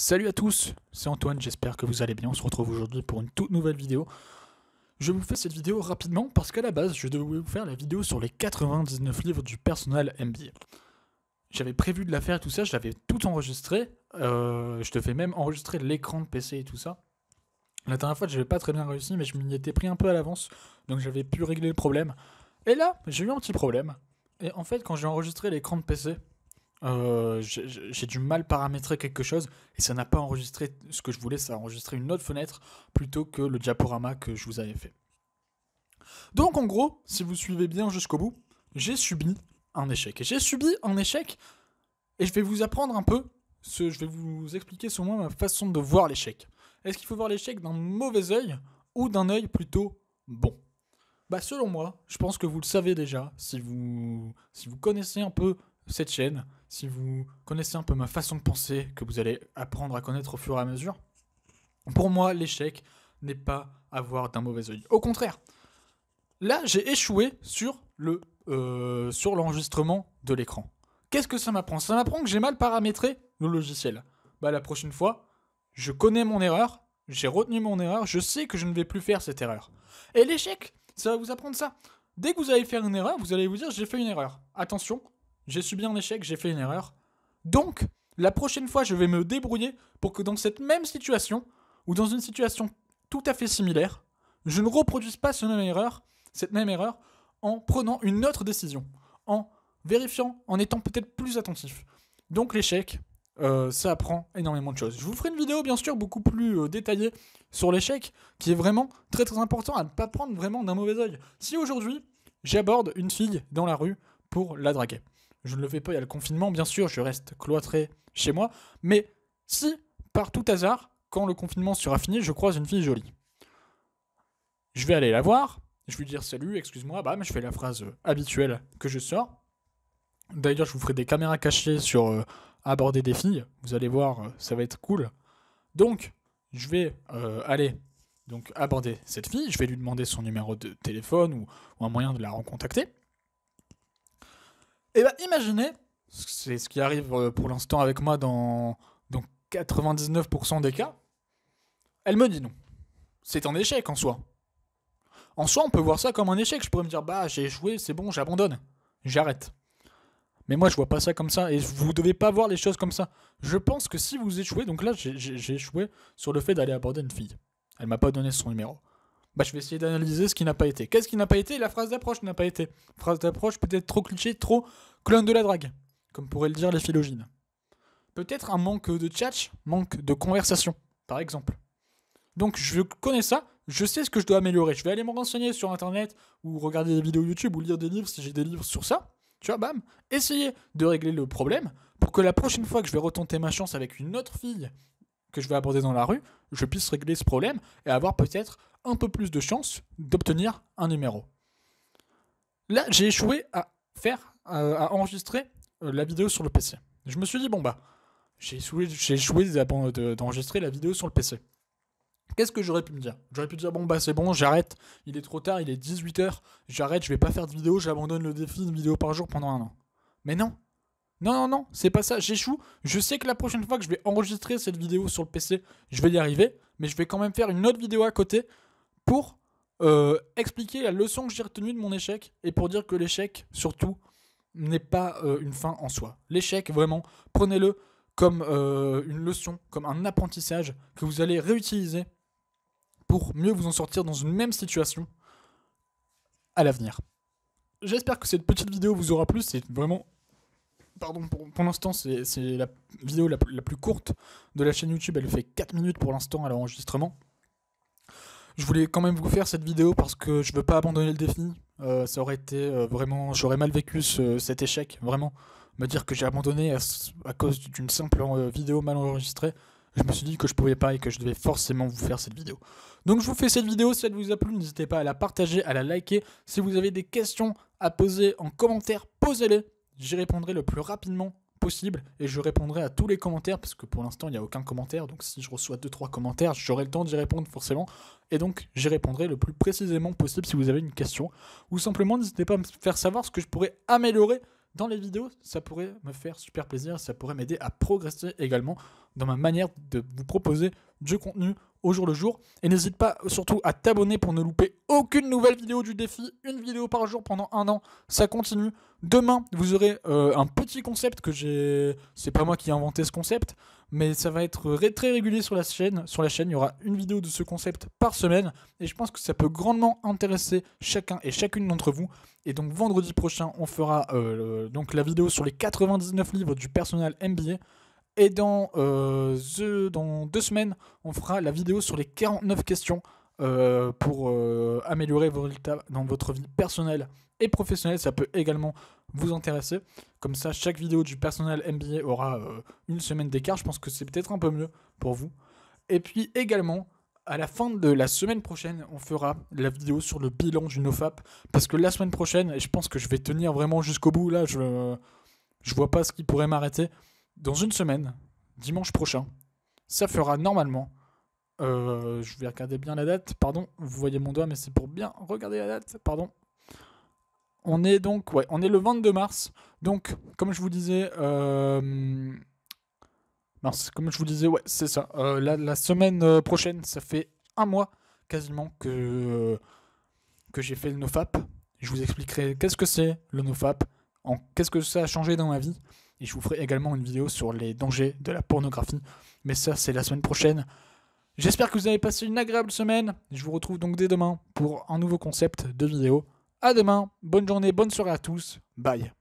Salut à tous, c'est Antoine, j'espère que vous allez bien. On se retrouve aujourd'hui pour une toute nouvelle vidéo. Je vous fais cette vidéo rapidement parce qu'à la base, je devais vous faire la vidéo sur les 99 livres du personnel MBA. J'avais prévu de la faire et tout ça, je l'avais tout enregistré. Je devais même enregistrer l'écran de PC et tout ça. La dernière fois, je n'avais pas très bien réussi, mais je m'y étais pris un peu à l'avance, donc j'avais pu régler le problème. Et là, j'ai eu un petit problème. Et en fait, quand j'ai enregistré l'écran de PC, j'ai du mal paramétrer quelque chose et ça n'a pas enregistré ce que je voulais, ça a enregistré une autre fenêtre plutôt que le diaporama que je vous avais fait. Donc en gros, si vous suivez bien jusqu'au bout, j'ai subi un échec. Et j'ai subi un échec et je vais vous apprendre un peu, je vais vous expliquer sur moi ma façon de voir l'échec. Est-ce qu'il faut voir l'échec d'un mauvais œil ou d'un œil plutôt bon ? Bah selon moi, je pense que vous le savez déjà, si vous connaissez un peu cette chaîne, si vous connaissez un peu ma façon de penser, que vous allez apprendre à connaître au fur et à mesure, pour moi, l'échec n'est pas à voir d'un mauvais œil. Au contraire, là, j'ai échoué sur l'enregistrement de l'écran. Qu'est-ce que ça m'apprend ? Ça m'apprend que j'ai mal paramétré le logiciel. Bah la prochaine fois, je connais mon erreur, j'ai retenu mon erreur, je sais que je ne vais plus faire cette erreur. Et l'échec, ça va vous apprendre ça. Dès que vous allez faire une erreur, vous allez vous dire j'ai fait une erreur. Attention, j'ai subi un échec, j'ai fait une erreur. Donc, la prochaine fois, je vais me débrouiller pour que dans cette même situation, ou dans une situation tout à fait similaire, je ne reproduise pas cette même erreur, en prenant une autre décision, en vérifiant, en étant peut-être plus attentif. Donc l'échec, ça apprend énormément de choses. Je vous ferai une vidéo bien sûr beaucoup plus détaillée sur l'échec, qui est vraiment très très important à ne pas prendre vraiment d'un mauvais oeil. Si aujourd'hui, j'aborde une fille dans la rue pour la draguer, je ne le fais pas, il y a le confinement, bien sûr, je reste cloîtré chez moi, mais si, par tout hasard, quand le confinement sera fini, je croise une fille jolie, je vais aller la voir, je vais lui dire salut, excuse-moi, bam, je fais la phrase habituelle que je sors. D'ailleurs, je vous ferai des caméras cachées sur aborder des filles, vous allez voir, ça va être cool. Donc, je vais aller donc aborder cette fille, je vais lui demander son numéro de téléphone ou un moyen de la recontacter. Et bah imaginez, c'est ce qui arrive pour l'instant avec moi dans 99% des cas, elle me dit non. C'est un échec en soi. En soi, on peut voir ça comme un échec. Je pourrais me dire, bah j'ai échoué, c'est bon, j'abandonne. J'arrête. Mais moi, je vois pas ça comme ça. Et vous devez pas voir les choses comme ça. Je pense que si vous échouez, donc là, j'ai échoué sur le fait d'aller aborder une fille. Elle m'a pas donné son numéro. Bah, je vais essayer d'analyser ce qui n'a pas été. Qu'est-ce qui n'a pas été ? La phrase d'approche n'a pas été. Phrase d'approche peut-être trop cliché, trop clone de la drague, comme pourraient le dire les philogènes. Peut-être un manque de tchatch, manque de conversation, par exemple. Donc je connais ça, je sais ce que je dois améliorer. Je vais aller me renseigner sur internet ou regarder des vidéos YouTube ou lire des livres si j'ai des livres sur ça. Tu vois, bam, essayer de régler le problème pour que la prochaine fois que je vais retenter ma chance avec une autre fille que je vais aborder dans la rue, je puisse régler ce problème et avoir peut-être un peu plus de chance d'obtenir un numéro. Là, j'ai échoué à enregistrer la vidéo sur le PC. Je me suis dit, bon bah, j'ai échoué d'enregistrer la vidéo sur le PC. Qu'est-ce que j'aurais pu me dire ? J'aurais pu dire, bon bah c'est bon, j'arrête, il est trop tard, il est 18h, j'arrête, je vais pas faire de vidéo, j'abandonne le défi d'une vidéo par jour pendant 1 an. Mais non, non, c'est pas ça, j'échoue, je sais que la prochaine fois que je vais enregistrer cette vidéo sur le PC, je vais y arriver, mais je vais quand même faire une autre vidéo à côté pour expliquer la leçon que j'ai retenue de mon échec et pour dire que l'échec, surtout, n'est pas une fin en soi. L'échec, vraiment, prenez-le comme une leçon, comme un apprentissage que vous allez réutiliser pour mieux vous en sortir dans une même situation à l'avenir. J'espère que cette petite vidéo vous aura plu, c'est vraiment... Pardon, pour l'instant, c'est la vidéo la plus courte de la chaîne YouTube, elle fait 4 minutes pour l'instant à l'enregistrement. Je voulais quand même vous faire cette vidéo parce que je veux pas abandonner le défi, ça aurait été vraiment... J'aurais mal vécu cet échec, vraiment. Me dire que j'ai abandonné à cause d'une simple vidéo mal enregistrée, je me suis dit que je pouvais pas et que je devais forcément vous faire cette vidéo. Donc je vous fais cette vidéo, si elle vous a plu, n'hésitez pas à la partager, à la liker. Si vous avez des questions à poser en commentaire, posez-les. J'y répondrai le plus rapidement possible et je répondrai à tous les commentaires parce que pour l'instant il n'y a aucun commentaire. Donc si je reçois 2-3 commentaires, j'aurai le temps d'y répondre forcément. Et donc j'y répondrai le plus précisément possible si vous avez une question. Ou simplement n'hésitez pas à me faire savoir ce que je pourrais améliorer dans les vidéos, ça pourrait me faire super plaisir, ça pourrait m'aider à progresser également dans ma manière de vous proposer du contenu au jour le jour. Et n'hésite pas surtout à t'abonner pour ne louper aucune nouvelle vidéo du défi. Une vidéo par jour pendant 1 an, ça continue. Demain, vous aurez un petit concept que j'ai... C'est pas moi qui ai inventé ce concept, mais ça va être très régulier sur la chaîne. Sur la chaîne, il y aura une vidéo de ce concept par semaine. Et je pense que ça peut grandement intéresser chacun et chacune d'entre vous. Et donc vendredi prochain, on fera donc la vidéo sur les 99 livres du personnel MBA. Et dans 2 semaines, on fera la vidéo sur les 49 questions pour améliorer vos résultats dans votre vie personnelle et professionnelle. Ça peut également vous intéresser. Comme ça, chaque vidéo du personnel MBA aura une semaine d'écart. Je pense que c'est peut-être un peu mieux pour vous. Et puis également, à la fin de la semaine prochaine, on fera la vidéo sur le bilan du NoFap. Parce que la semaine prochaine, et je pense que je vais tenir vraiment jusqu'au bout, là, je vois pas ce qui pourrait m'arrêter. Dans une semaine, dimanche prochain, ça fera normalement, je vais regarder bien la date, pardon, vous voyez mon doigt, mais c'est pour bien regarder la date, pardon. On est donc, ouais, on est le 22 mars, donc, comme je vous disais, ouais, c'est ça, la semaine prochaine, ça fait 1 mois, quasiment, que j'ai fait le NoFap. Je vous expliquerai qu'est-ce que c'est le NoFap, qu'est-ce que ça a changé dans ma vie. Et je vous ferai également une vidéo sur les dangers de la pornographie. Mais ça, c'est la semaine prochaine. J'espère que vous avez passé une agréable semaine. Je vous retrouve donc dès demain pour un nouveau concept de vidéo. À demain. Bonne journée, bonne soirée à tous. Bye.